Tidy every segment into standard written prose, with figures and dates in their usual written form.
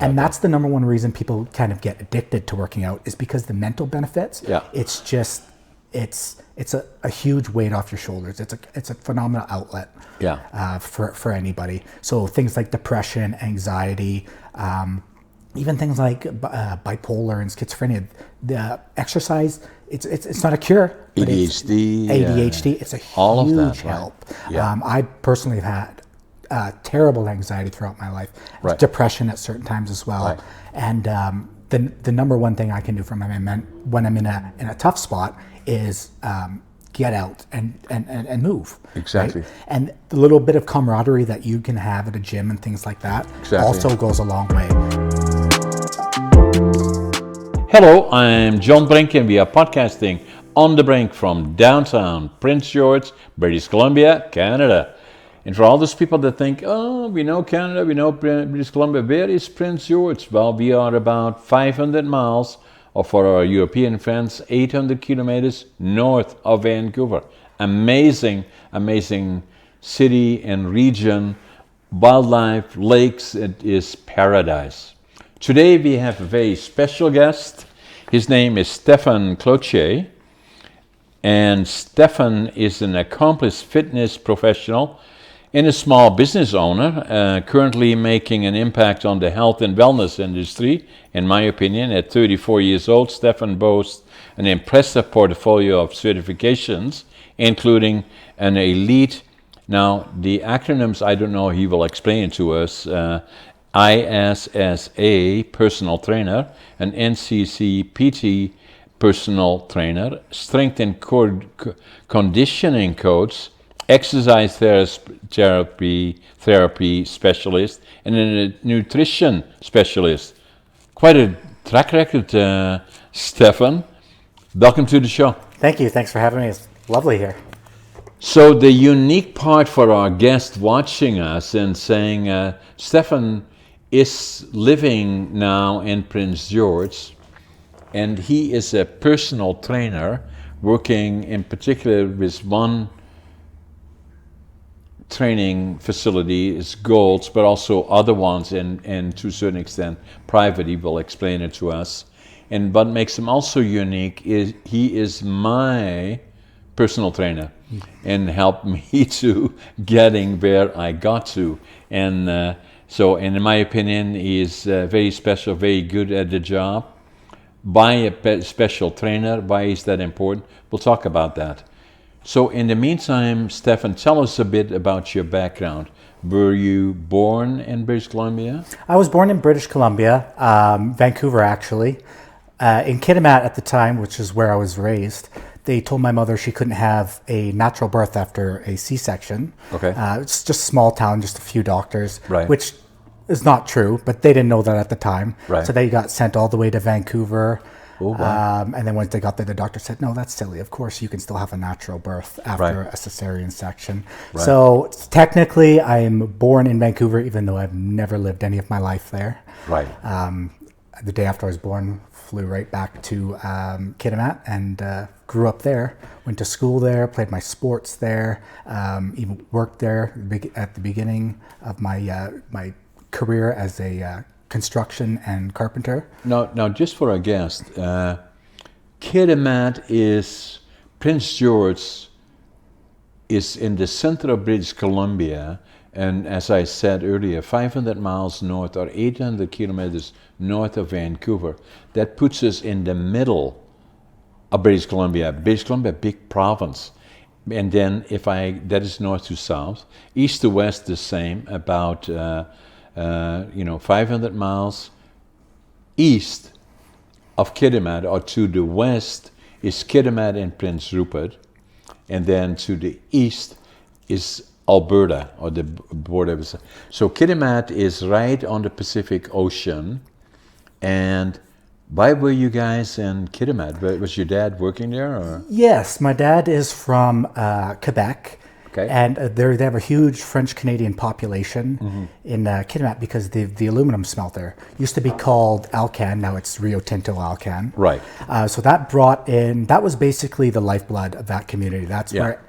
about And that's that. the number one reason people kind of get addicted to working out is because the mental benefits. Yeah. It's just, it's a huge weight off your shoulders. It's a phenomenal outlet. Yeah. For anybody. So things like depression, anxiety, even things like bipolar and schizophrenia. The exercise, it's not a cure. But ADHD. ADHD. It's a all of that, huge right? help. Yeah. I personally have had terrible anxiety throughout my life, Right. depression at certain times as well. Right. And the number one thing I can do for my men when I'm in a tough spot is get out and move. Exactly. Right? And the little bit of camaraderie that you can have at a gym and things like that also goes a long way. Hello, I'm John Brink, and we are podcasting on the Brink from downtown Prince George, British Columbia, Canada. And for all those people that think, oh, we know Canada, we know British Columbia, where is Prince George? Well, we are about 500 miles, or for our European friends, 800 kilometers north of Vancouver. Amazing, amazing city and region, wildlife, lakes, it is paradise. Today we have a very special guest. His name is Stefan Cloutier, and Stefan is an accomplished fitness professional and a small business owner, currently making an impact on the health and wellness industry. In my opinion, at 34 years old, Stefan boasts an impressive portfolio of certifications, including an Elite, now the acronyms, I don't know, he will explain it to us, ISSA Personal Trainer, an NCCPT Personal Trainer, Strength and Conditioning Coach, Exercise Therapy Specialist, and a Nutrition Specialist. Quite a track record, Stefan. Welcome to the show. Thank you. Thanks for having me. It's lovely here. So the unique part for our guest watching us and saying, Stefan is living now in Prince George, and he is a personal trainer working in particular with one training facility is Gold's, but also other ones, and to a certain extent private. He will explain it to us. And what makes him also unique is he is my personal trainer and helped me to getting where I got to. And so in my opinion, he is very special, very good at the job. Why a special trainer? Why is that important? We'll talk about that. So in the meantime, Stefan, tell us a bit about your background. Were you born in British Columbia? I was born in British Columbia, Vancouver actually. In Kitimat at the time, which is where I was raised, they told my mother she couldn't have a natural birth after a C-section. Okay. It's just a small town, just a few doctors, Right. which is not true, but they didn't know that at the time. Right. So they got sent all the way to Vancouver. Oh, wow. And then once they got there, the doctor said, no, that's silly. Of course, you can still have a natural birth after Right. a cesarean section. Right. So technically, I'm born in Vancouver, even though I've never lived any of my life there. Right. The day after I was born, flew right back to Kitimat and grew up there. Went to school there, played my sports there, even worked there at the beginning of my career as a construction and carpenter. Now, just for our guest, Kitimat is, Prince George is in the center of British Columbia, and as I said earlier, 500 miles north or 800 kilometers north of Vancouver. That puts us in the middle of British Columbia. British Columbia, big province. And then that is north to south. East to west, the same, about 500 miles east of Kitimat, or to the west is Kitimat and Prince Rupert, and then to the east is Alberta, or the border. So Kitimat is right on the Pacific Ocean. And why were you guys in Kitimat? Was your dad working there? Or? Yes, my dad is from Quebec. Okay. And they have a huge French-Canadian population in Kitimat because the aluminum smelter used to be called Alcan, now it's Rio Tinto Alcan. Right. So that was basically the lifeblood of that community. That's where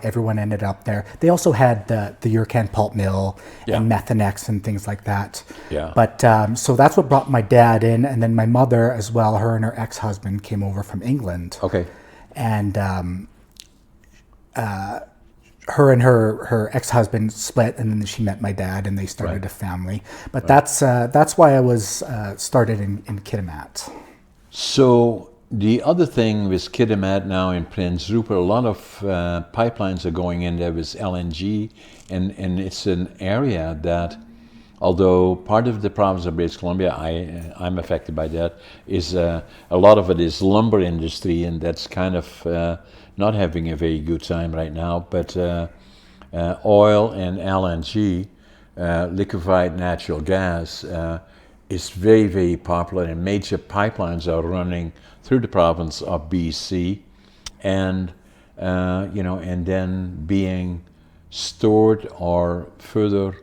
everyone ended up there. They also had the Urcan pulp mill Yeah. and Methanex and things like that. Yeah. But so that's what brought my dad in, and then my mother as well. Her and her ex-husband came over from England. Okay. And her and her ex-husband split, and then she met my dad, and they started Right. a family. But that's why I was started in Kitimat. So the other thing with Kitimat now in Prince Rupert, a lot of pipelines are going in there with LNG, and it's an area that, although part of the province of British Columbia, I'm affected by that, is a lot of it is lumber industry, and that's kind of not having a very good time right now. But oil and LNG, liquefied natural gas, is very, very popular, and major pipelines are running through the province of BC, and and then being stored or further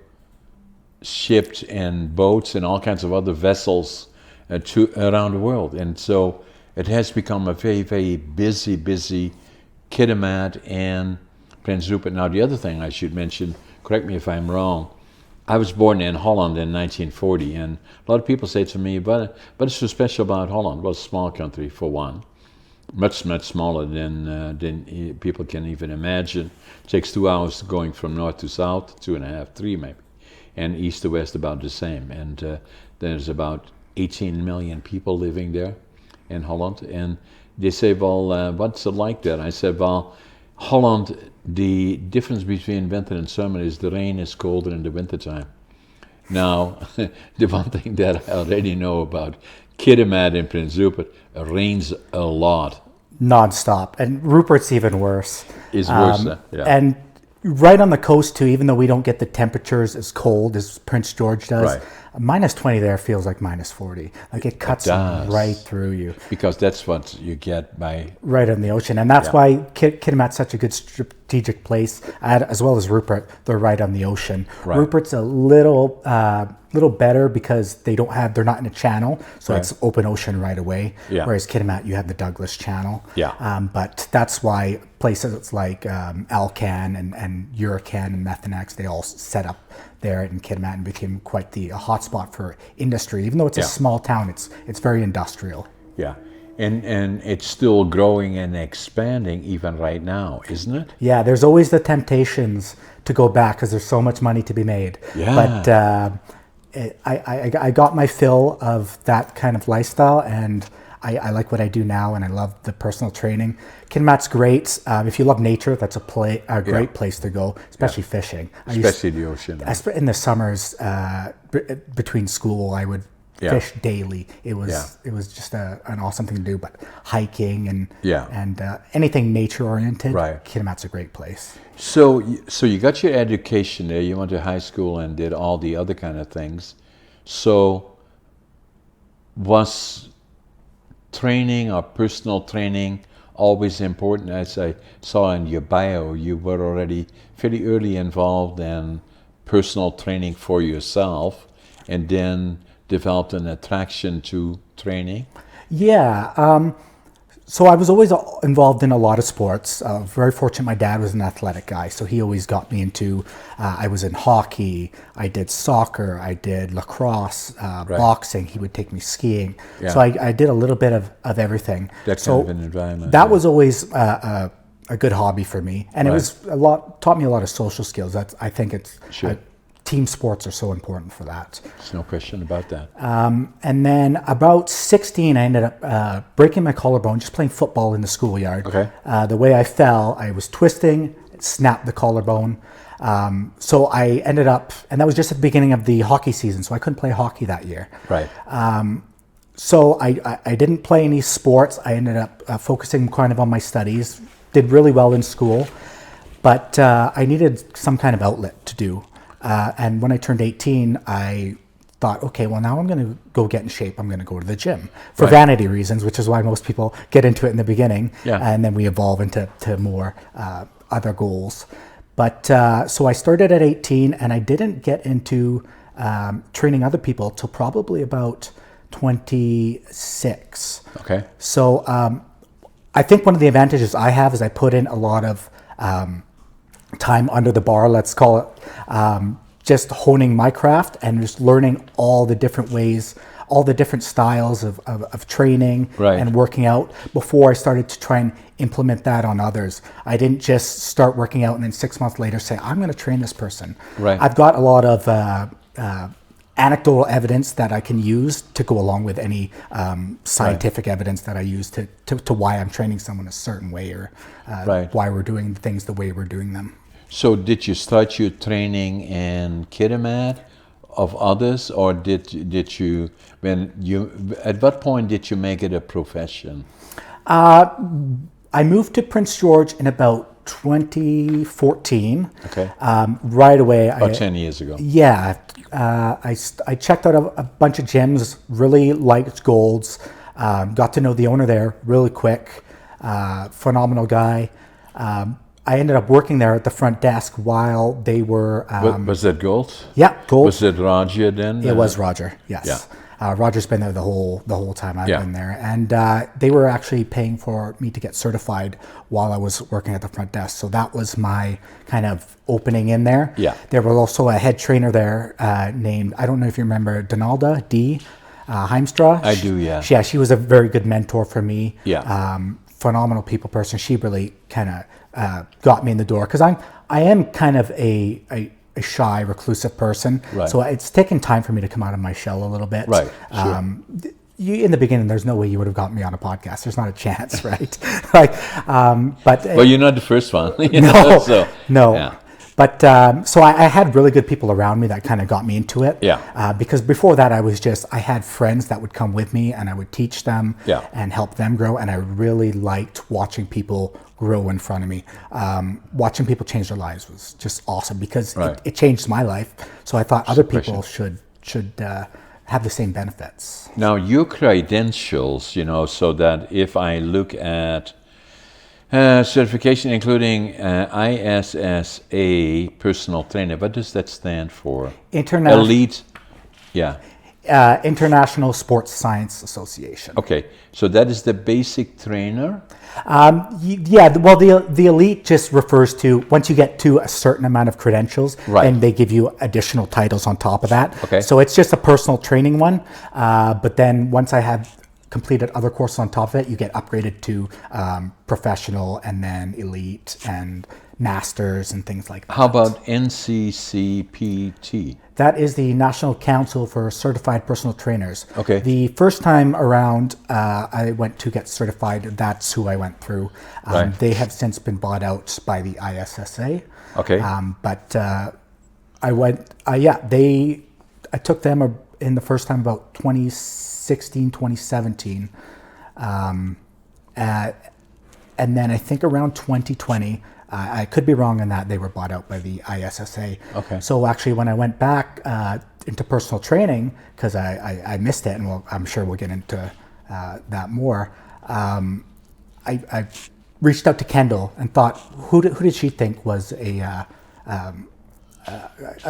shipped in boats and all kinds of other vessels to around the world. And so it has become a very, very busy Kitimat and Prince Rupert. Now, the other thing I should mention, correct me if I'm wrong, I was born in Holland in 1940, and a lot of people say to me, but it's so special about Holland. Well, it's a small country, for one. Much smaller than people can even imagine. It takes 2 hours going from north to south, 2.5, 3 maybe, and east to west about the same. And there's about 18 million people living there in Holland. And they say, well, what's it like there? I said, well, Holland, the difference between winter and summer is the rain is colder in the wintertime. Now, the one thing that I already know about Kitimat and Prince Rupert, it rains a lot. Non-stop. And Rupert's even worse. It's worse, yeah. And right on the coast too, even though we don't get the temperatures as cold as Prince George does, Right. minus 20 there feels like minus 40. Like it cuts does. right through you. Because that's what you get by... Right on the ocean. And that's why Kitimat's such a good strategic place, as well as Rupert. They're right on the ocean. Right. Rupert's a little better because they're not in a channel, so Right. it's open ocean right away. Yeah. Whereas Kitimat, you have the Douglas Channel. Yeah. But that's why places like Alcan and Urcan and Methanex, they all set up there in Kitimat and became quite the hotspot for industry. Even though it's a small town, it's very industrial. Yeah. And it's still growing and expanding even right now, isn't it? Yeah, there's always the temptations to go back because there's so much money to be made. Yeah. But I got my fill of that kind of lifestyle, and I like what I do now, and I love the personal training. Kitimat's great. If you love nature, that's a great place to go, especially fishing. Especially the ocean. In the summers, between school, I would fish daily. It was just an awesome thing to do. But hiking and anything nature oriented, Right. Kitimat's a great place. So you got your education there. You went to high school and did all the other kind of things. So was training or personal training always important? As I saw in your bio, you were already fairly early involved in personal training for yourself, and then developed an attraction to training. Yeah. So I was always involved in a lot of sports. Very fortunate my dad was an athletic guy, so he always got me into, I was in hockey, I did soccer, I did lacrosse, boxing, he would take me skiing. Yeah. So I did a little bit of everything. That kind of an environment. That was always a good hobby for me. And it was taught me a lot of social skills. I think it's, team sports are so important for that. There's no question about that. And then about 16, I ended up breaking my collarbone just playing football in the schoolyard. Okay. The way I fell, I was twisting, snapped the collarbone. So I ended up, and that was just at the beginning of the hockey season, so I couldn't play hockey that year. Right. So I didn't play any sports. I ended up focusing kind of on my studies, did really well in school, but I needed some kind of outlet to do. And when I turned 18, I thought, okay, well, now I'm going to go get in shape. I'm going to go to the gym for vanity reasons, which is why most people get into it in the beginning. Yeah. And then we evolve into more other goals. But so I started at 18, and I didn't get into training other people till probably about 26. Okay. So I think one of the advantages I have is I put in a lot of time under the bar, let's call it, just honing my craft and just learning all the different ways, all the different styles of training and working out before I started to try and implement that on others. I didn't just start working out and then 6 months later say, I'm going to train this person. I've got a lot of anecdotal evidence that I can use to go along with any scientific evidence that I use to why I'm training someone a certain way or why we're doing things the way we're doing them. So did you start your training in Kitimat of others, or did you at what point did you make it a profession? I moved to Prince George in about 2014. Okay. Right away. About 10 years ago. Yeah. I checked out a bunch of gyms, really liked Gold's, got to know the owner there really quick, phenomenal guy. I ended up working there at the front desk while they were... was that Gold? Yeah, Gold. Was it Roger then? It was Roger, yes. Yeah. Roger's been there the whole time I've been there. And they were actually paying for me to get certified while I was working at the front desk. So that was my kind of opening in there. Yeah. There was also a head trainer there named, I don't know if you remember, Donalda D. Heimstra. I do, yeah. Yeah, she was a very good mentor for me. Yeah. Phenomenal people person. She really kind of got me in the door because I am kind of a shy, reclusive person. Right. So it's taken time for me to come out of my shell a little bit. Right. Sure. In the beginning, there's no way you would have gotten me on a podcast. There's not a chance, right? Well, you're not the first one. No. Yeah. But so I had really good people around me that kind of got me into it. Yeah. Because before that, I had friends that would come with me and I would teach them and help them grow. And I really liked watching people grow in front of me. Watching people change their lives was just awesome because it changed my life. So I thought other people should have the same benefits. Now, your credentials, so that if I look at certification including ISSA Personal Trainer, what does that stand for? Elite, International Sports Science Association. Okay, so that is the basic trainer? Well, the elite just refers to once you get to a certain amount of credentials, and they give you additional titles on top of that. Okay. So it's just a personal training one, but then once I have completed other courses on top of it, you get upgraded to professional and then elite and masters and things like that. How about NCCPT? That is the National Council for Certified Personal Trainers. Okay. The first time around I went to get certified, that's who I went through. They have since been bought out by the ISSA. Okay. But I took them in the first time about 2016, 2017. And then I think around 2020, I could be wrong on that, they were bought out by the ISSA. Okay. So actually when I went back into personal training, because I missed it, and I'm sure we'll get into that more, I reached out to Kendall and thought, who did she think was a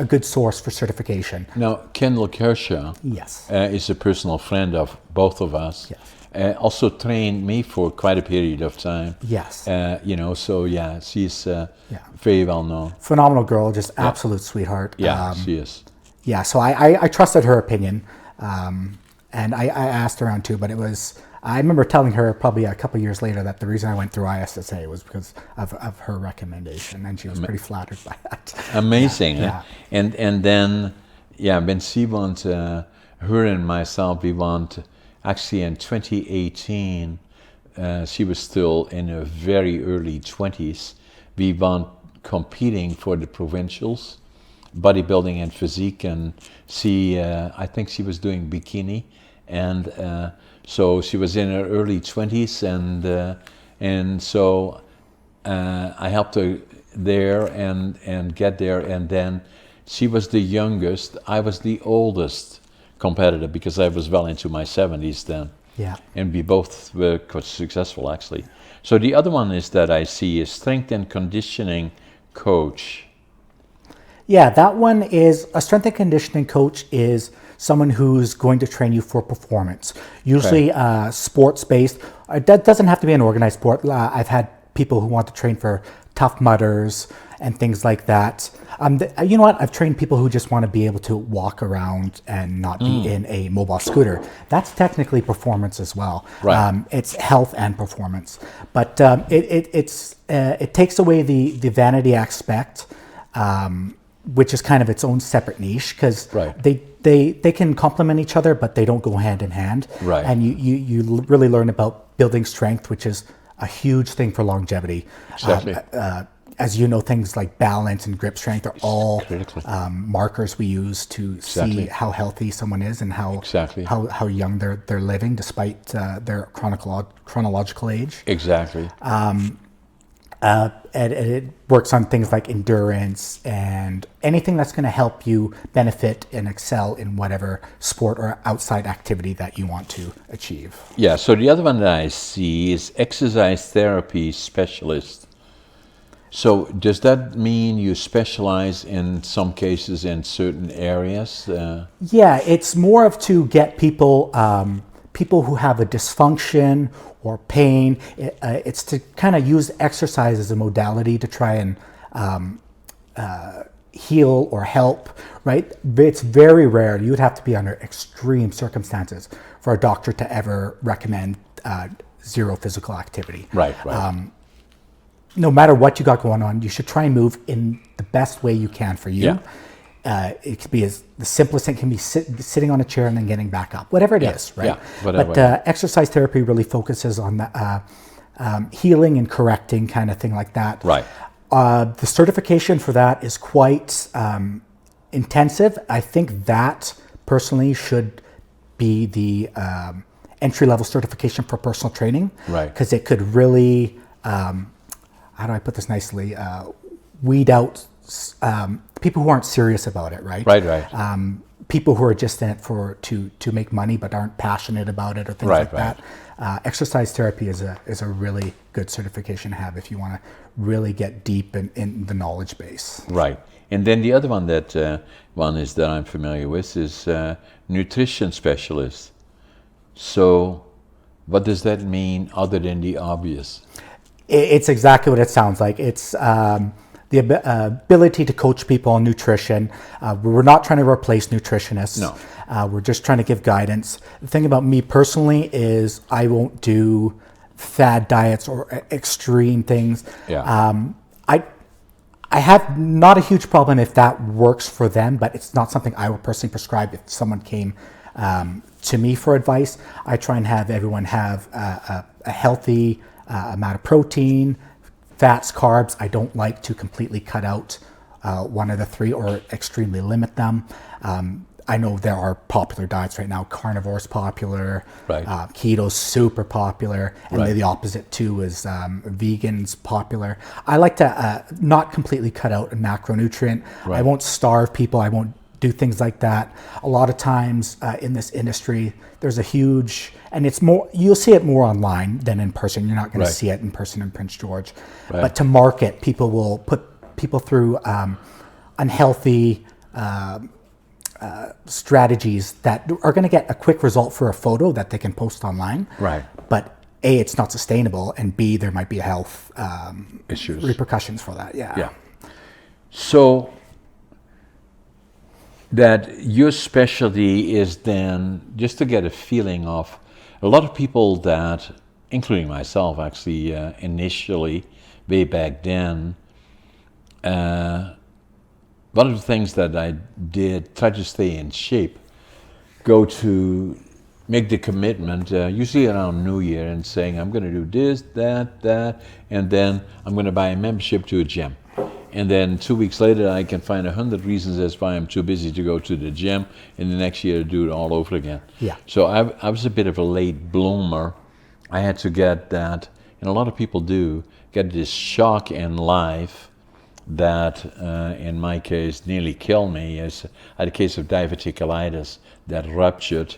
good source for certification? Now, Kendall Kershaw is a personal friend of both of us. Yes. Also trained me for quite a period of time. Yes. She's very well known. Phenomenal girl, just absolute sweetheart. Yeah, she is. Yeah, so I trusted her opinion, and I asked around too, but I remember telling her probably a couple of years later that the reason I went through ISSA was because of her recommendation, and she was pretty flattered by that. Amazing. Yeah. And then, when she went, her and myself, we went, actually in 2018, she was still in her very early 20s. We went competing for the provincials, bodybuilding and physique, and I think she was doing bikini, and so she was in her early 20s, and so I helped her there and get there, and then she was the youngest, I was the oldest competitor because I was well into my 70s then. Yeah. And we both were quite successful actually. So the other one is that I see is strength and conditioning coach. Yeah, that one is a strength and conditioning coach is someone who's going to train you for performance. Usually sports based. That doesn't have to be an organized sport. I've had people who want to train for Tough Mudders and things like that. You know what? I've trained people who just want to be able to walk around and not be in a mobile scooter. That's technically performance as well. Right. It's health and performance, but it takes away the vanity aspect, which is kind of its own separate niche, because Right. they can complement each other, but they don't go hand in hand. Right. And you really learn about building strength, which is a huge thing for longevity. Exactly. As you know, things like balance and grip strength are all Critical. markers we use to Exactly. see how healthy someone is and Exactly. how young they're living despite their chronological age. Exactly. And it works on things like endurance and anything that's going to help you benefit and excel in whatever sport or outside activity that you want to achieve. Yeah, so the other one that I see is exercise therapy specialist. So does that mean you specialize in some cases in certain areas? Yeah, it's more of to get people who have a dysfunction or pain. It's to kind of use exercise as a modality to try and heal or help, right? It's very rare. You would have to be under extreme circumstances for a doctor to ever recommend zero physical activity. Right. No matter what you got going on, you should try and move in the best way you can for you. Yeah. It could be the simplest thing can be sitting on a chair and then getting back up, whatever it is, right? Yeah, whatever. But exercise therapy really focuses on healing and correcting kind of thing like that. Right. The certification for that is quite intensive. I think that personally should be the entry-level certification for personal training. Right. Because it could really, how do I put this nicely, weed out people who aren't serious about it, right? Right. People who are just in it to make money but aren't passionate about it or things like that. Exercise therapy is a really good certification to have if you want to really get deep in the knowledge base. Right. And then the other one that I'm familiar with is nutrition specialist. So what does that mean other than the obvious? It's exactly what it sounds like. It's the ability to coach people on nutrition. We're not trying to replace nutritionists. No. We're just trying to give guidance. The thing about me personally is I won't do fad diets or extreme things. Yeah. I have not a huge problem if that works for them, but it's not something I would personally prescribe if someone came to me for advice. I try and have everyone have a healthy amount of protein, fats, carbs. I don't like to completely cut out one of the three or extremely limit them. I know there are popular diets right now. Carnivore's popular, Right. Keto's super popular, and Right. then the opposite too is vegan's popular. I like to not completely cut out a macronutrient. Right. I won't starve people. I won't do things like that. A lot of times in this industry, there's a huge, and it's more, you'll see it more online than in person. You're not going Right. to see it in person in Prince George. Right. But to market, people will put people through unhealthy strategies that are going to get a quick result for a photo that they can post online. Right. But A, it's not sustainable, and B, there might be health Issues. repercussions for that. Yeah. So that your specialty is then just to get a feeling of a lot of people that, including myself actually, initially, way back then, one of the things that I did, try to stay in shape, go to make the commitment, usually around New Year, and saying, I'm going to do this, that, and then I'm going to buy a membership to a gym. And then 2 weeks later, I can find 100 reasons as why I'm too busy to go to the gym, and the next year do it all over again. Yeah. So I was a bit of a late bloomer. I had to get that, and a lot of people do, get this shock in life that, in my case, nearly killed me. I had a case of diverticulitis that ruptured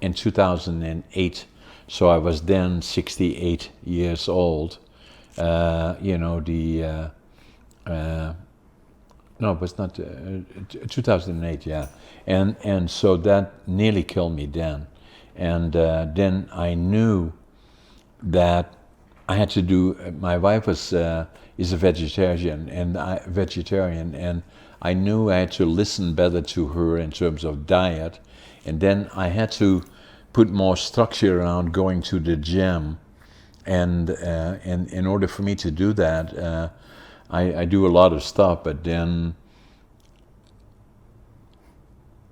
in 2008. So I was then 68 years old. No, it was not 2008. Yeah, and so that nearly killed me then, and then I knew that I had to do. My wife was is a vegetarian, and I knew I had to listen better to her in terms of diet, and then I had to put more structure around going to the gym, and in order for me to do that, I do a lot of stuff, but then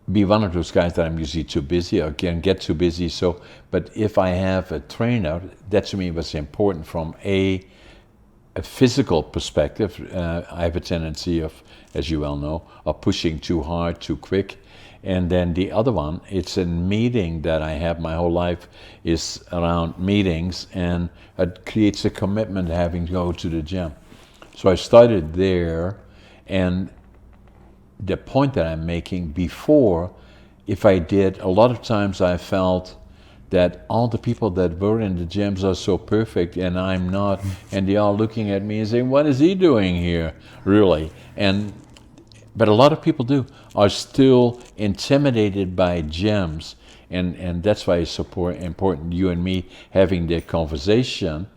be one of those guys that I'm usually too busy or can get too busy. So, but if I have a trainer, that to me was important from a physical perspective. I have a tendency of, as you well know, of pushing too hard, too quick. And then the other one, it's a meeting that I have my whole life is around meetings, and it creates a commitment having to go to the gym. So I started there, and the point that I'm making before, if I did, a lot of times I felt that all the people that were in the gyms are so perfect and I'm not, and they're all looking at me and saying, what is he doing here, really? But a lot of people are still intimidated by gyms, and that's why it's so important, you and me having the conversation,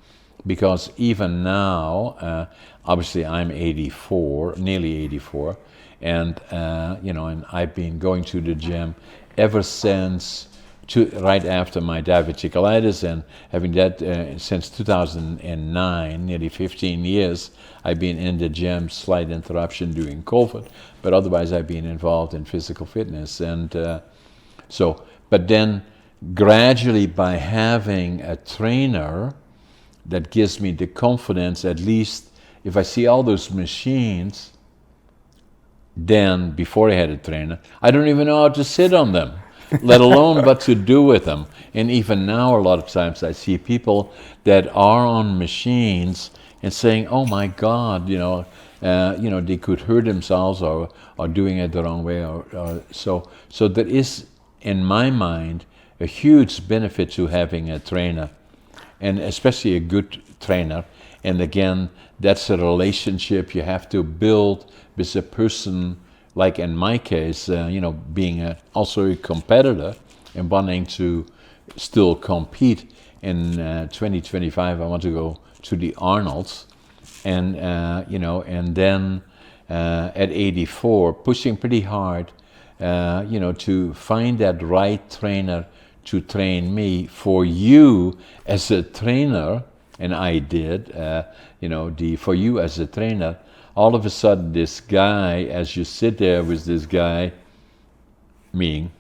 because even now, obviously I'm 84, nearly 84, and and I've been going to the gym ever since right after my diverticulitis, and having that since 2009, nearly 15 years. I've been in the gym, slight interruption during COVID, but otherwise I've been involved in physical fitness, and but then gradually, by having a trainer that gives me the confidence, at least if I see all those machines, then before I had a trainer, I don't even know how to sit on them, let alone what to do with them. And even now, a lot of times I see people that are on machines and saying, "Oh my God, they could hurt themselves or doing it the wrong way." So there is, in my mind, a huge benefit to having a trainer, and especially a good trainer. And again, that's a relationship you have to build with a person, like in my case, being also a competitor and wanting to still compete. In 2025, I want to go to the Arnolds, and and then at 84, pushing pretty hard, to find that right trainer to train me. For you as a trainer, and I did, for you as a trainer, all of a sudden this guy, as you sit there with this guy, me,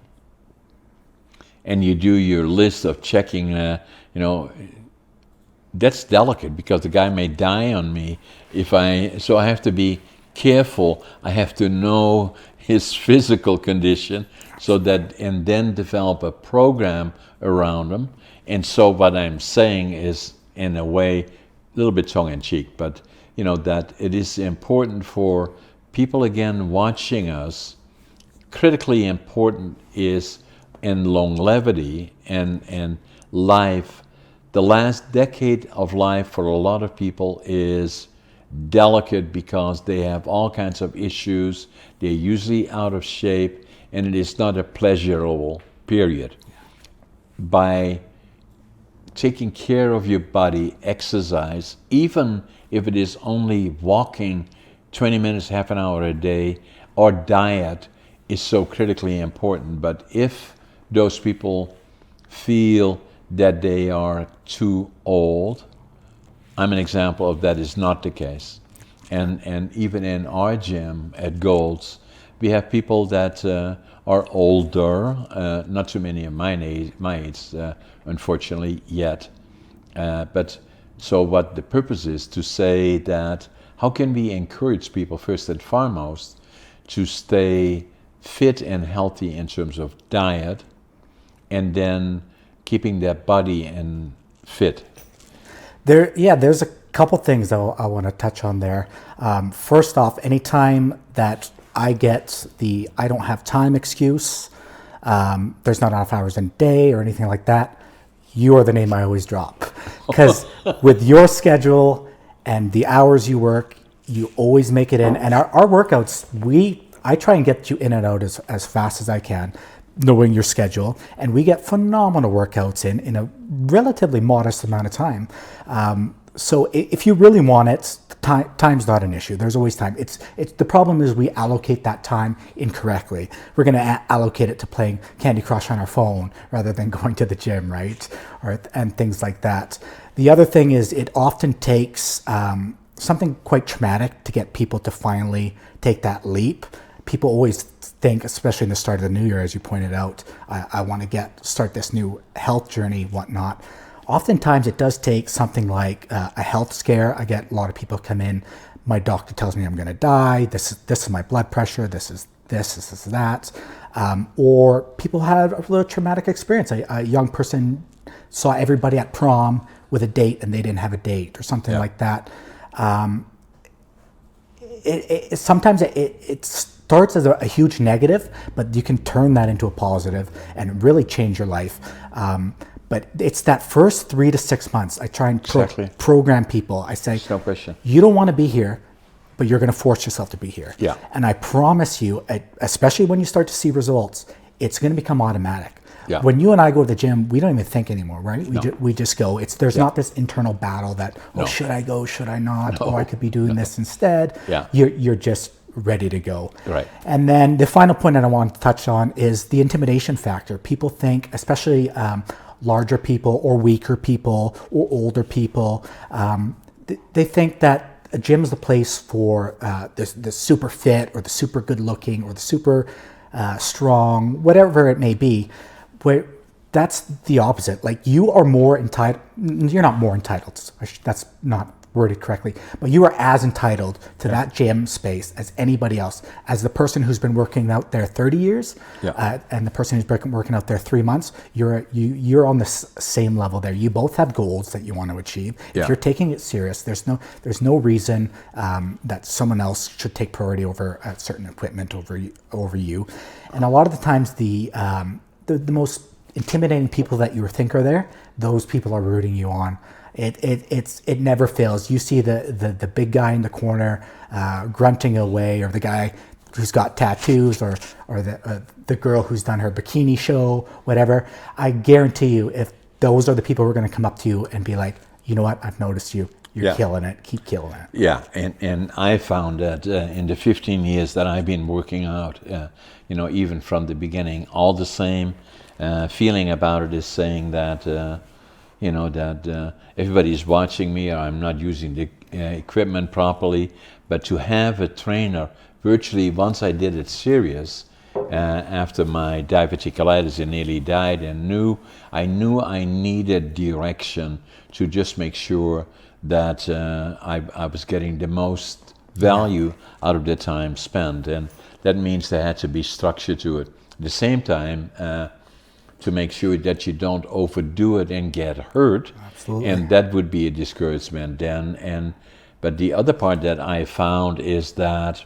and you do your list of checking, that's delicate because the guy may die on me so I have to be careful. I have to know his physical condition and then develop a program around him. And so what I'm saying is, in a way, a little bit tongue-in-cheek, but that it is important for people, again, watching us. Critically important is in longevity and life. The last decade of life for a lot of people is delicate because they have all kinds of issues. They're usually out of shape, and it is not a pleasurable period. By taking care of your body, exercise, even if it is only walking 20 minutes, half an hour a day, or diet, is so critically important. But if those people feel that they are too old, I'm an example of that is not the case. And even in our gym at Gold's, we have people that are older, not too many of my age, unfortunately, yet. But so what the purpose is to say that how can we encourage people first and foremost to stay fit and healthy in terms of diet, and then keeping their body and fit. There's a couple things that I want to touch on there. First off, anytime that I get the "I don't have time" excuse, there's not enough hours in a day or anything like that, you are the name I always drop. Because with your schedule and the hours you work, you always make it in. And our workouts, I try and get you in and out as fast as I can, knowing your schedule, and we get phenomenal workouts in a relatively modest amount of time. So if you really want it, time's not an issue. There's always time. It's the problem is we allocate that time incorrectly. We're going to allocate it to playing Candy Crush on our phone rather than going to the gym, right? And things like that. The other thing is it often takes something quite traumatic to get people to finally take that leap. People always think, especially in the start of the new year, as you pointed out, I want to start this new health journey, whatnot. Oftentimes it does take something like a health scare. I get a lot of people come in, my doctor tells me I'm going to die, this is my blood pressure, this is that. Or people have a little traumatic experience. A young person saw everybody at prom with a date and they didn't have a date or something like that. Sometimes it starts as a huge negative, but you can turn that into a positive and really change your life. But it's that first 3 to 6 months. I try and program people. I say, no question. You don't want to be here, but you're going to force yourself to be here. Yeah. And I promise you, especially when you start to see results, it's going to become automatic. Yeah. When you and I go to the gym, we don't even think anymore, right? No. We just go. There's not this internal battle that, should I go, should I not? I could be doing this instead. Yeah. You're just ready to go. Right. And then the final point that I want to touch on is the intimidation factor. People think, especially larger people or weaker people or older people, they think that a gym is the place for the super fit or the super good looking or the super strong, whatever it may be. Where that's the opposite. Like you are more entitled. You're not more entitled. That's not worded correctly, but you are as entitled to that gym space as anybody else. As the person who's been working out there 30 years, and the person who's been working out there 3 months, you're on the same level there. You both have goals that you want to achieve. If you're taking it serious, there's no reason that someone else should take priority over certain equipment over you. And a lot of the times, the most intimidating people that you think are there, those people are rooting you on. It never fails. You see the big guy in the corner grunting away, or the guy who's got tattoos, or the girl who's done her bikini show, whatever. I guarantee you, if those are the people who are going to come up to you and be like, you know what, I've noticed you. You're killing it. Keep killing it. Yeah, and I found that in the 15 years that I've been working out, even from the beginning, all the same feeling about it is saying that, that everybody's watching me, or I'm not using the equipment properly. But to have a trainer, virtually once I did it serious, after my diverticulitis and nearly died, and I knew I needed direction to just make sure that I was getting the most value out of the time spent, and that means there had to be structure to it. At the same time, to make sure that you don't overdo it and get hurt. Absolutely. And that would be a discouragement then. But the other part that I found is that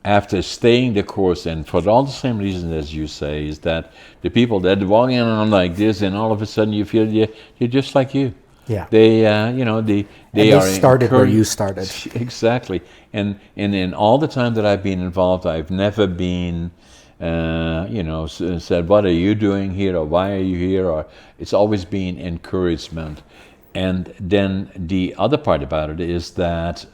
after staying the course, and for all the same reasons as you say, is that the people that walk in on like this, and all of a sudden you feel you're just like you. Yeah. They are started where you started. Exactly. And in all the time that I've been involved, I've never been said, what are you doing here, or why are you here, or it's always been encouragement. And then the other part about it is that,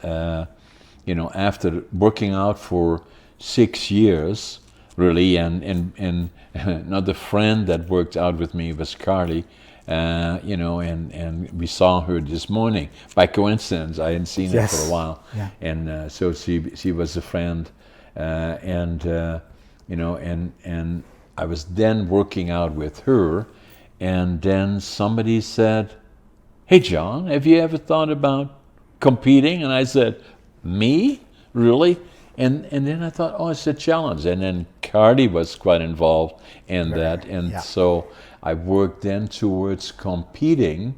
after working out for 6 years, really, and another friend that worked out with me was Carly, and we saw her this morning. By coincidence, I hadn't seen her for a while. Yeah. And so she was a friend, and I was then working out with her, and then somebody said, hey John, have you ever thought about competing? And I said, me? Really? And then I thought, it's a challenge. And then Cardi was quite involved in that. And so I worked then towards competing,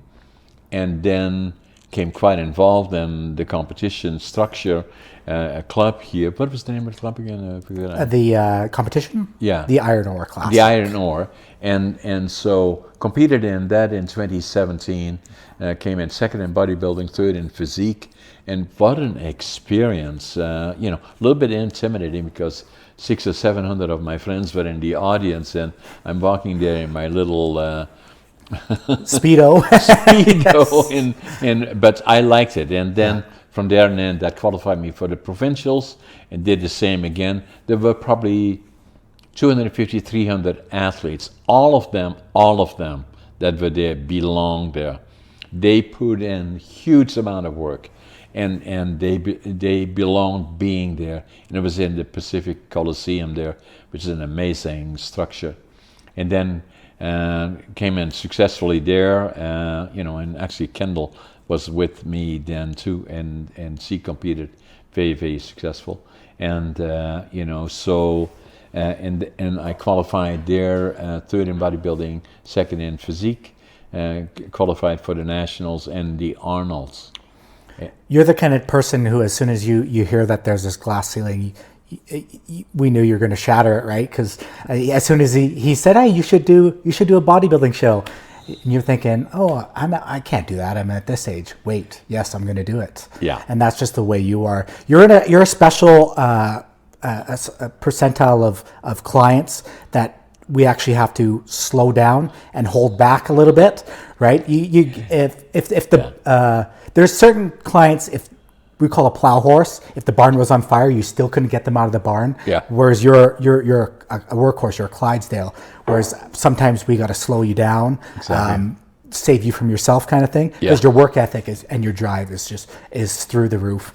and then came quite involved in the competition structure. A club here. What was the name of the club again? The competition? Yeah. The iron ore class. The iron ore. And so competed in that in 2017. Came in second in bodybuilding, third in physique. And what an experience. A little bit intimidating because 600 or 700 of my friends were in the audience, and I'm walking there in my little Speedo. But I liked it, and then from there and then that qualified me for the provincials, and did the same again. There were probably 250, 300 athletes. All of them that were there belonged there. They put in huge amount of work, and they belonged being there. And it was in the Pacific Coliseum there, which is an amazing structure. And then came in successfully there, and actually Kendall was with me then too, and she competed very, very successful. And and I qualified there, third in bodybuilding, second in physique, qualified for the nationals and the Arnolds. You're the kind of person who, as soon as you hear that there's this glass ceiling, we knew you're going to shatter it, right? Because as soon as he said, "Hey, you should do a bodybuilding show," and you're thinking, "Oh, I can't do that. I'm at this age." Wait, yes, I'm going to do it. Yeah, and that's just the way you are. You're a special a percentile of clients that we actually have to slow down and hold back a little bit, right? There's certain clients, if we call a plow horse, if the barn was on fire, you still couldn't get them out of the barn. Yeah. Whereas you're a workhorse, you're a Clydesdale. Whereas sometimes we got to slow you down, exactly. Save you from yourself, kind of thing. Because your work ethic and your drive is through the roof.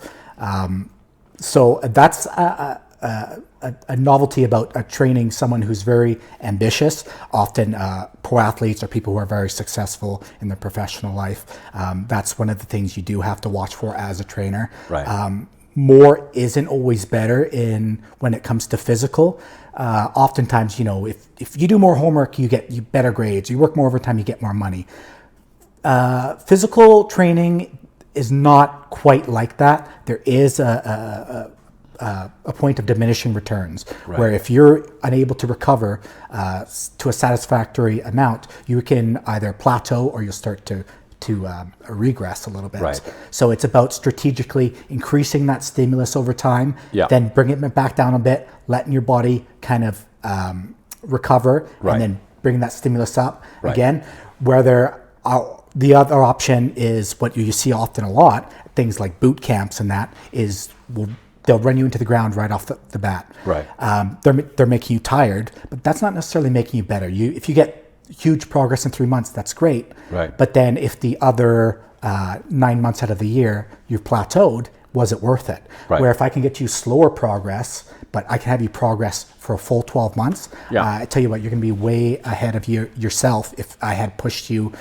So that's a novelty about training someone who's very ambitious. Often pro athletes or people who are very successful in their professional life. That's one of the things you do have to watch for as a trainer. Right. More isn't always better when it comes to physical. Oftentimes, if you do more homework, you get better grades. You work more overtime, you get more money. Physical training is not quite like that. There is a point of diminishing returns, right, where if you're unable to recover to a satisfactory amount, you can either plateau or you'll start to regress a little bit. Right. So it's about strategically increasing that stimulus over time, then bringing it back down a bit, letting your body kind of recover, and then bringing that stimulus up again. Where the other option is what you see often a lot, things like boot camps, and that is they'll run you into the ground right off the bat. Right. They're making you tired, but that's not necessarily making you better. If you get huge progress in 3 months, that's great. Right. But then if the other 9 months out of the year you've plateaued, was it worth it? Right. Where if I can get you slower progress, but I can have you progress for a full 12 months, I tell you what, you're going to be way ahead of yourself if I had pushed you,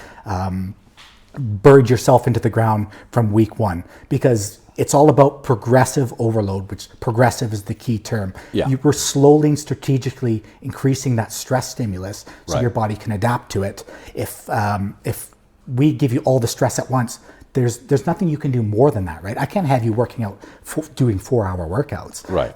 buried yourself into the ground from week one. Because it's all about progressive overload, which progressive is the key term. You were slowly and strategically increasing that stress stimulus so your body can adapt to it. If we give you all the stress at once, there's nothing you can do more than that, right? I can't have you working out, doing 4-hour workouts. Right.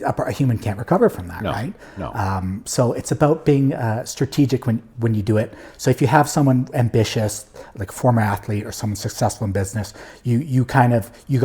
A human can't recover from that, right? No. So it's about being strategic when you do it. So if you have someone ambitious, like a former athlete or someone successful in business, you got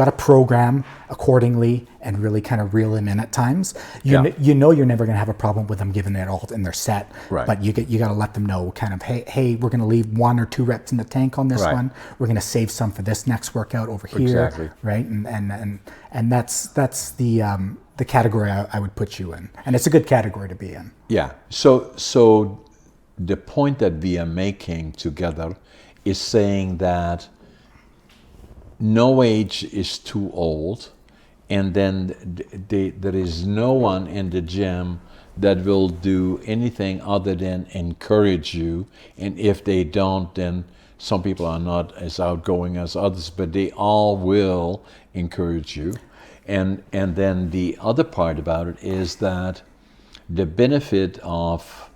to program accordingly and really kind of reel them in at times. You're never going to have a problem with them giving it all in their set, but you got to let them know kind of, hey, we're going to leave 1 or 2 reps in the tank on this one. We're going to save some for this next workout over here, right? And that's the category I would put you in, and it's a good category to be in. Yeah. So the point that we are making together is saying that no age is too old, and then there is no one in the gym that will do anything other than encourage you. And if they don't, then some people are not as outgoing as others, but they all will encourage you. And then the other part about it is that the benefit of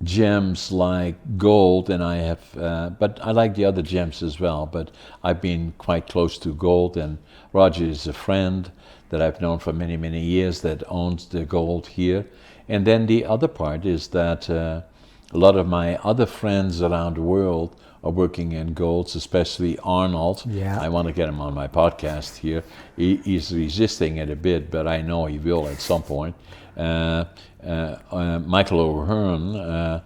gyms like Gold, and I have, but I like the other gyms as well, but I've been quite close to Gold, and Roger is a friend that I've known for many, many years that owns the Gold here. And then the other part is that a lot of my other friends around the world are working in goals, especially Arnold. Yeah. I want to get him on my podcast here. He's resisting it a bit, but I know he will at some point. Michael O'Hearn,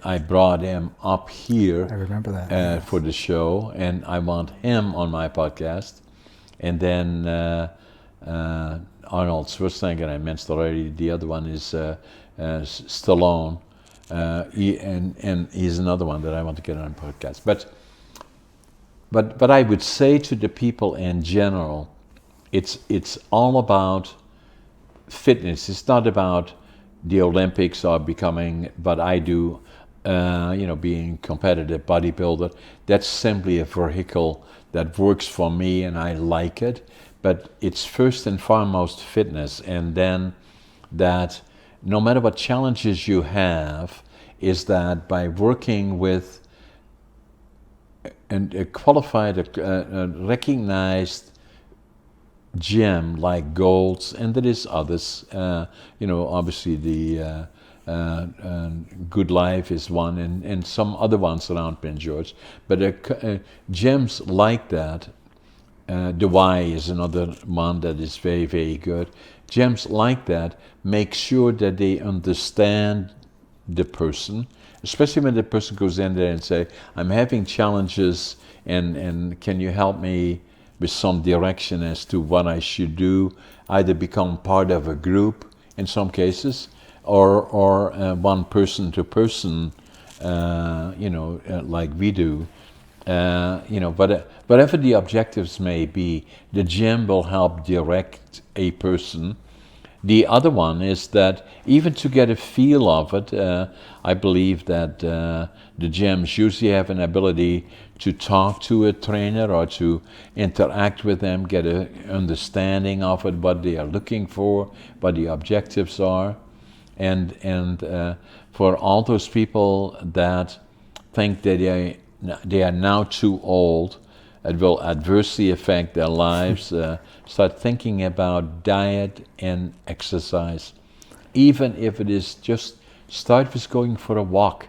I brought him up here. I remember that. For the show, and I want him on my podcast. And then Arnold Schwarzenegger, I mentioned already. The other one is Stallone. And he's another one that I want to get on the podcast. But I would say to the people in general, it's all about fitness. It's not about the Olympics or becoming, but I do, being competitive bodybuilder. That's simply a vehicle that works for me and I like it. But it's first and foremost fitness, and then that no matter what challenges you have, is that by working with a qualified, recognized gym like Gold's, and there is others, obviously the Good Life is one, and some other ones around Prince George, but gyms like that, the Y is another one that is very, very good. Gyms like that make sure that they understand the person, especially when the person goes in there and say, I'm having challenges, and can you help me with some direction as to what I should do, either become part of a group in some cases, or one person to person, like we do. But whatever the objectives may be, the gym will help direct a person. The other one is that even to get a feel of it, I believe that the gyms usually have an ability to talk to a trainer or to interact with them, get an understanding of it, what they are looking for, what the objectives are. And for all those people that think that they are now too old, it will adversely affect their lives, start thinking about diet and exercise. Even if it is just start with going for a walk.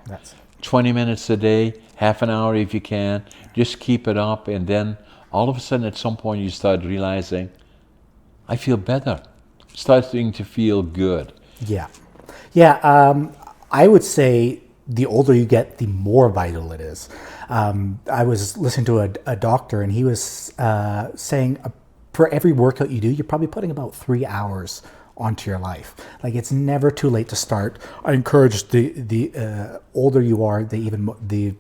20 minutes a day, half an hour if you can, just keep it up, and then all of a sudden at some point you start realizing, I feel better, starting to feel good. I would say the older you get, the more vital it is. I was listening to a doctor, and he was saying for every workout you do, you're probably putting about 3 hours onto your life. Like, it's never too late to start. I encourage the older you are, the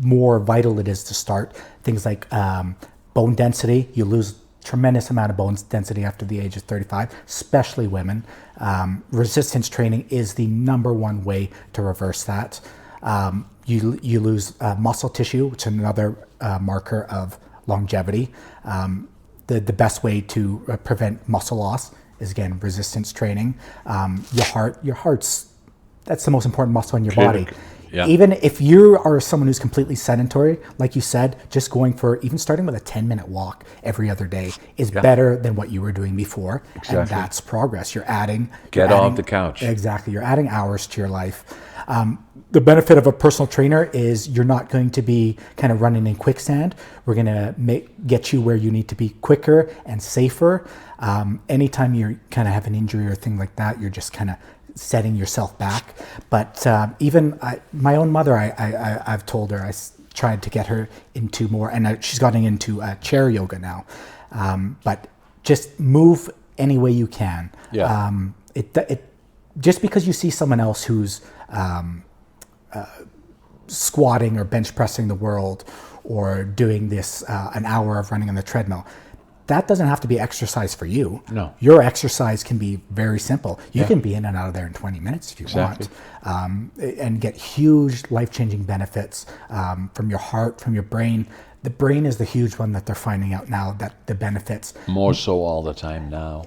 more vital it is to start. Things like bone density. You lose tremendous amount of bone density after the age of 35, especially women. Resistance training is the number one way to reverse that. You lose muscle tissue, which is another marker of longevity. The best way to prevent muscle loss is, again, resistance training. Your heart's, that's the most important muscle in your body. Yeah. Even if you are someone who's completely sedentary, like you said, just going for, even starting with a 10-minute walk every other day is better than what you were doing before. Exactly. And that's progress. You're adding... Get off the couch. Exactly. You're adding hours to your life. The benefit of a personal trainer is you're not going to be kind of running in quicksand. We're going to get you where you need to be quicker and safer. Anytime you kind of have an injury or thing like that, you're just kind of setting yourself back. But even my own mother, I've told her, I tried to get her into more, and she's gotten into chair yoga now. But just move any way you can. Yeah. Just because you see someone else who's squatting or bench pressing the world or doing this an hour of running on the treadmill, that doesn't have to be exercise for you. No. Your exercise can be very simple. You can be in and out of there in 20 minutes if you want, and get huge life-changing benefits from your heart, from your brain. The brain is the huge one that they're finding out now, that the benefits. More so all the time now.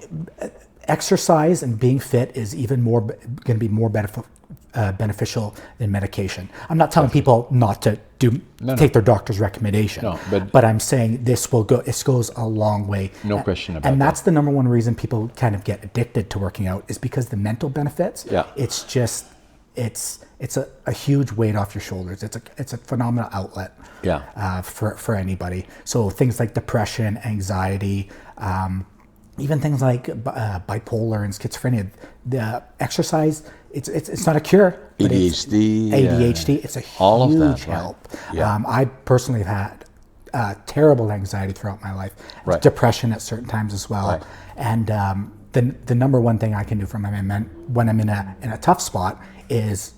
Exercise and being fit is even more going to be more beneficial than medication. I'm not telling people not to take their doctor's recommendation. No, but I'm saying this goes a long way. No question about that. And that's the number one reason people kind of get addicted to working out, is because the mental benefits. Yeah. It's just it's a huge weight off your shoulders. It's a phenomenal outlet for anybody. So things like depression, anxiety, even things like bipolar and schizophrenia. The exercise, it's not a cure. But ADHD, it's a huge help. Right? Yeah. I personally have had terrible anxiety throughout my life, depression at certain times as well, and the number one thing I can do for my men when I'm in a tough spot is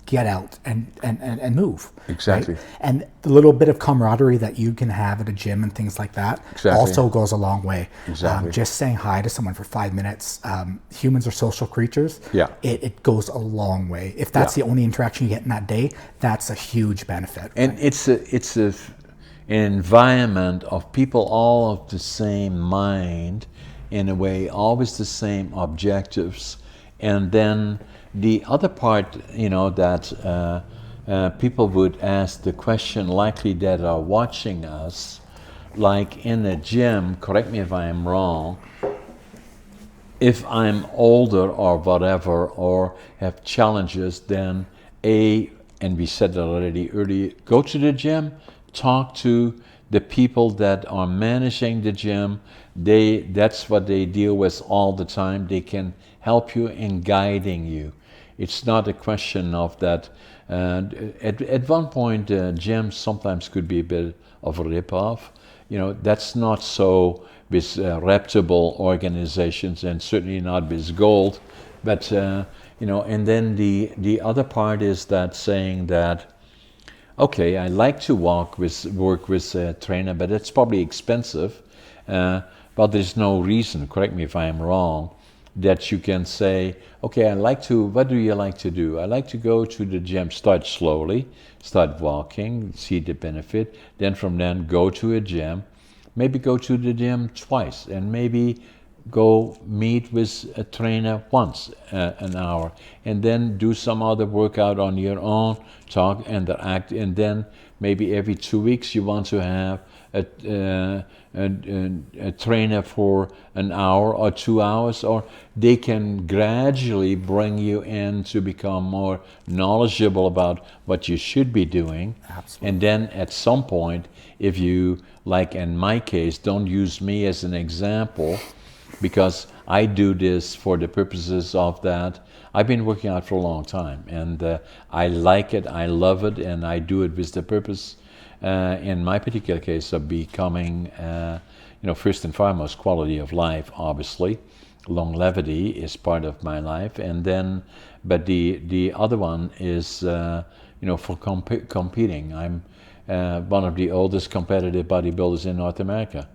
get out and move. Exactly. Right? And the little bit of camaraderie that you can have at a gym and things like that also goes a long way. Exactly. Just saying hi to someone for 5 minutes. Humans are social creatures. Yeah. It goes a long way. If that's the only interaction you get in that day, that's a huge benefit. And it's an environment of people all of the same mind, in a way, always the same objectives. And then the other part, that people would ask the question, likely that are watching us, like in a gym, correct me if I am wrong, if I'm older or whatever, or have challenges, then and we said that already earlier, go to the gym, talk to the people that are managing the gym. That's what they deal with all the time. They can help you in guiding you. It's not a question of that. At one point, gyms sometimes could be a bit of a rip-off. That's not so with reputable organizations, and certainly not with gold. But and then the other part is that saying that, okay, I like to work with a trainer, but it's probably expensive. But there's no reason, correct me if I am wrong, that you can say, okay, what do you like to do? I like to go to the gym, start slowly, start walking, see the benefit, then from then go to a gym, maybe go to the gym twice, and maybe go meet with a trainer once an hour, and then do some other workout on your own, talk, interact, and then maybe every 2 weeks you want to have a trainer for an hour or 2 hours, or they can gradually bring you in to become more knowledgeable about what you should be doing. Absolutely. And then at some point, if you, like in my case, don't use me as an example, because I do this for the purposes of that. I've been working out for a long time, and I like it, I love it, and I do it with the purpose, in my particular case, of becoming, first and foremost, quality of life, obviously. Longevity is part of my life, and then, but the other one is, for competing. I'm one of the oldest competitive bodybuilders in North America,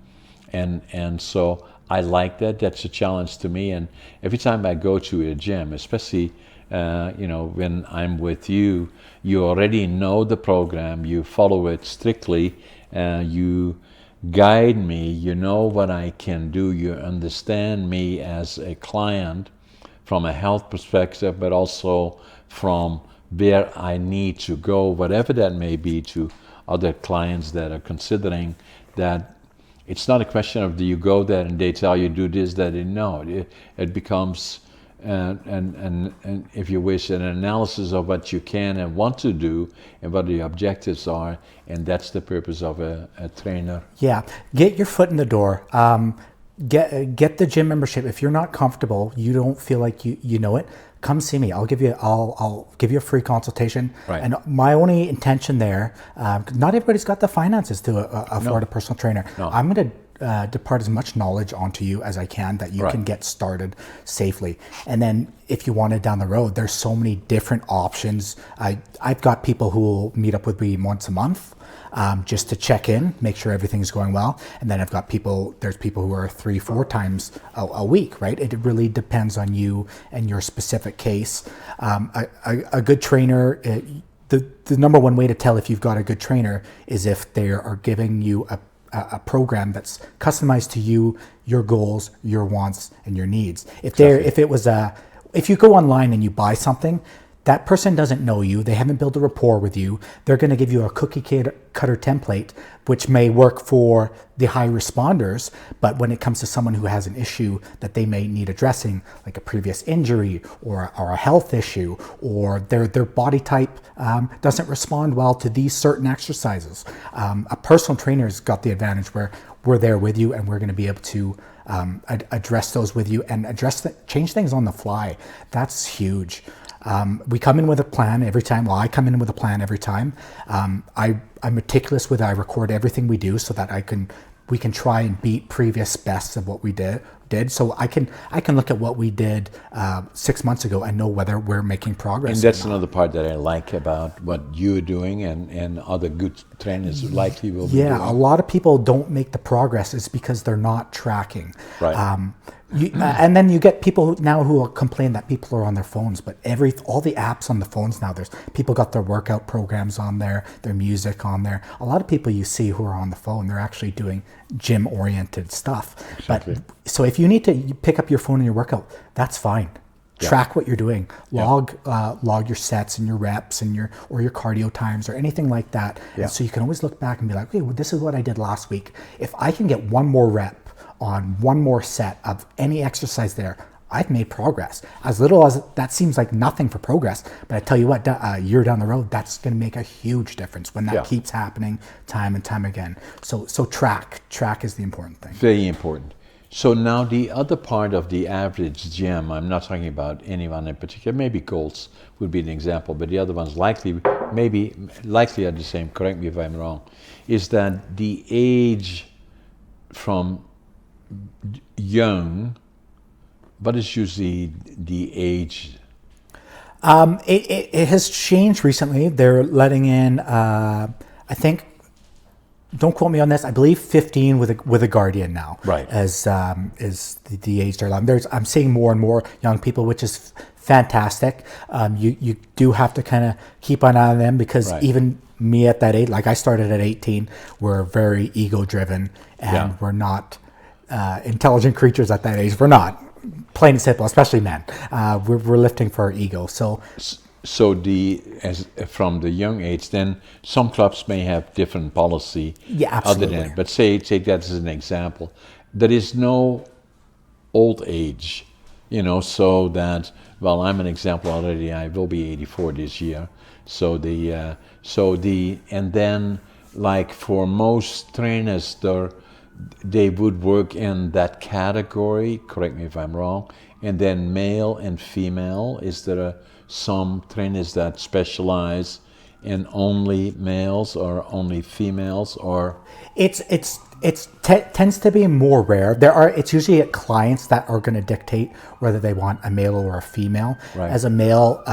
and so I like that. That's a challenge to me. And every time I go to a gym, especially when I'm with you, you already know the program, you follow it strictly, you guide me, you know what I can do, you understand me as a client from a health perspective, but also from where I need to go, whatever that may be, to other clients that are considering that. It's not a question of do you go there and they tell you do this, that, and no. It becomes, and if you wish, an analysis of what you can and want to do and what the objectives are, and that's the purpose of a trainer. Yeah, get your foot in the door. Get the gym membership. If you're not comfortable, you don't feel like you know it, come see me. I'll give you a free consultation. Right. And my only intention there, not everybody's got the finances to afford a personal trainer. No. I'm going to depart as much knowledge onto you as I can that you can get started safely. And then if you want it down the road, there's so many different options. I've got people who will meet up with me once a month. Just to check in, make sure everything's going well. And then there's people who are 3-4 times a week, right? It really depends on you and your specific case. A good trainer, the number one way to tell if you've got a good trainer is if they are giving you a program that's customized to you, your goals, your wants, and your needs. If you go online and you buy something, that person doesn't know you. They haven't built a rapport with you. They're going to give you a cookie cutter template, which may work for the high responders, but when it comes to someone who has an issue that they may need addressing, like a previous injury or a health issue, or their body type doesn't respond well to these certain exercises, a personal trainer's got the advantage where we're there with you and we're going to be able to address those with you and change things on the fly. That's huge. We come in with a plan every time. Well, I come in with a plan every time. I'm meticulous with it. I record everything we do so that we can try and beat previous bests of what we did. So I can look at what we did 6 months ago and know whether we're making progress. And that's another part that I like about what you're doing and other good trainers likely will be doing. Yeah, a lot of people don't make the progress is because they're not tracking. Right. And then you get people who will complain that people are on their phones, but all the apps on the phones now, people got their workout programs on there, their music on there. A lot of people you see who are on the phone, they're actually doing gym-oriented stuff. Exactly. But so if you need to pick up your phone in your workout, that's fine. Yeah. Track what you're doing. Log your sets and your reps and your cardio times or anything like that. Yeah. And so you can always look back and be like, okay, well, this is what I did last week. If I can get one more rep on one more set of any exercise there, I've made progress. As little as that seems like nothing for progress, but I tell you what, a year down the road, that's going to make a huge difference when that keeps happening time and time again. So track is the important thing. Very important. So now the other part of the average gym, I'm not talking about anyone in particular, maybe Colts would be an example, but the other ones likely are the same, correct me if I'm wrong, is that the age from young, what is usually the age? It has changed recently. They're letting in, I think, don't quote me on this, I believe 15 with a guardian now. Right. As the age they're allowed. I'm seeing more and more young people, which is fantastic. You do have to kind of keep an eye on them because even me at that age, like I started at 18, we're very ego driven and we're not intelligent creatures at that age. We're not, plain and simple, especially men. We're lifting for our ego. So from the young age, then some clubs may have different policy. Yeah, absolutely. Other than, but take that as an example. There is no old age, so that, well, I'm an example already. I will be 84 this year. And then like for most trainers, they would work in that category, correct me if I'm wrong, and then male and female, is there some trainers that specialize in only males or only females, or? It tends to be more rare. It's usually clients that are going to dictate whether they want a male or a female. Right. As a male,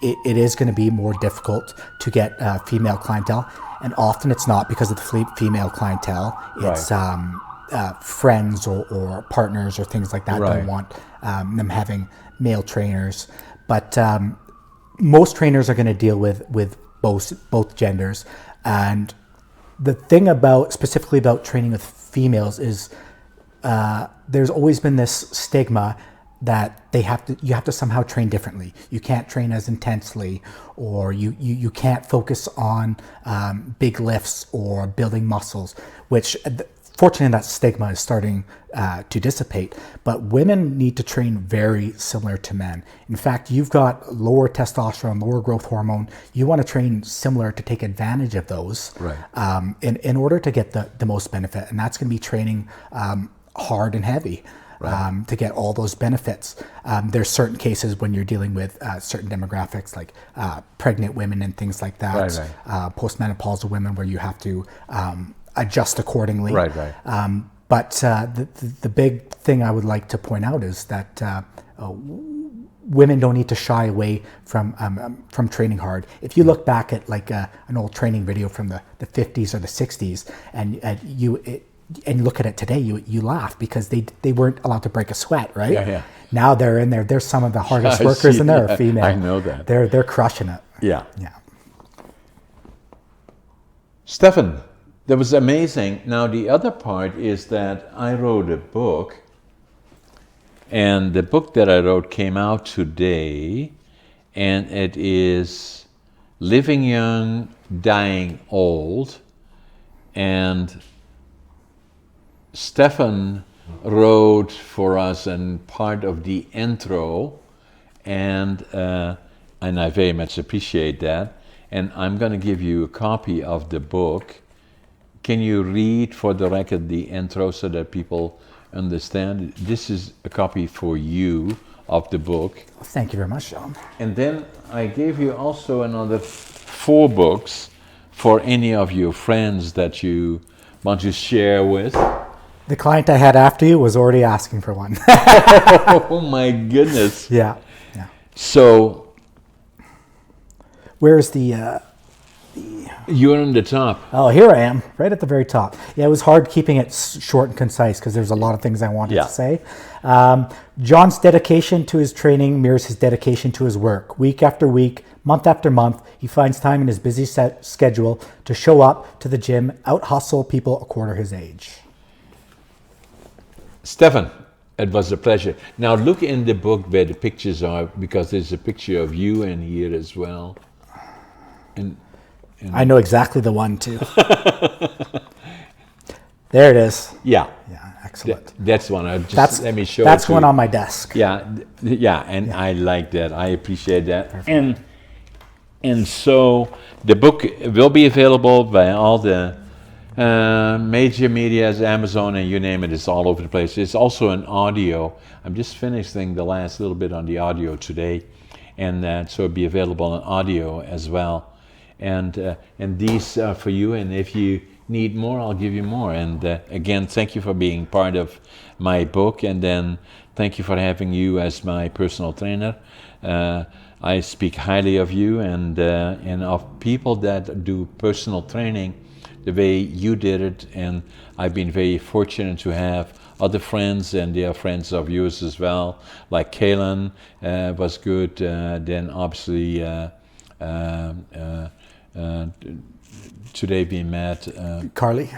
it is going to be more difficult to get female clientele, and often it's not because of the female clientele. It's friends or partners or things like that don't want them having male trainers. But most trainers are going to deal with both genders. And the thing specifically about training with females is there's always been this stigma that you have to somehow train differently. You can't train as intensely, or you can't focus on big lifts or building muscles, which fortunately that stigma is starting to dissipate. But women need to train very similar to men. In fact, you've got lower testosterone, lower growth hormone. You want to train similar to take advantage of those in order to get the most benefit. And that's going to be training hard and heavy. To get all those benefits. There's certain cases when you're dealing with certain demographics like pregnant women and things like that, postmenopausal women where you have to adjust accordingly. But the big thing I would like to point out is that women don't need to shy away from training hard. If you look back at like an old training video from the 50s or the 60s and you look at it today, you laugh because they weren't allowed to break a sweat, right? Yeah. Now they're in there. They're some of the hardest workers in there are female. I know that. They're crushing it. Yeah. Yeah. Stefan, that was amazing. Now the other part is that I wrote a book, and the book that I wrote came out today, and it is Living Young, Dying Old. And Stefan wrote for us and part of the intro, and I very much appreciate that. And I'm going to give you a copy of the book. Can you read for the record the intro so that people understand? This is a copy for you of the book. Thank you very much, John. And then I gave you also another 4 books for any of your friends that you want to share with. The client I had after you was already asking for one. Oh my goodness. Yeah. So where's the... You're on the top. Oh, here I am, right at the very top. Yeah, it was hard keeping it short and concise because there's a lot of things I wanted to say. John's dedication to his training mirrors his dedication to his work. Week after week, month after month, he finds time in his busy schedule to show up to the gym, out-hustle people a quarter his age. Stefan, it was a pleasure. Now look in the book where the pictures are, because there's a picture of you in here as well. And I know exactly the one too. There it is. Yeah. Yeah, excellent. That's one. Let me show that's it one on my desk. Yeah, and I like that. I appreciate that. Perfect. And so the book will be available by all the major medias, Amazon, and you name it. It's all over the place. It's also an audio. I'm just finishing the last little bit on the audio today, and so it'll be available in audio as well. And these are for you, and if you need more, I'll give you more. And again, thank you for being part of my book, and then thank you for having you as my personal trainer. I speak highly of you and of people that do personal training the way you did it, and I've been very fortunate to have other friends, and they are friends of yours as well, like Kalen was good, then obviously today we met Carly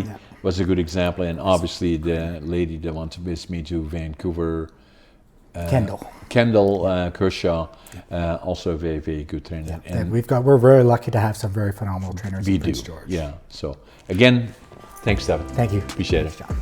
yeah. Was a good example, and obviously the lady that wanted with me to Vancouver, Kendall Kershaw, also a very, very good trainer. Yeah. And we're very lucky to have some very phenomenal trainers in Prince George. Yeah. So again, thanks, Stefan. Thank you. Appreciate it. John.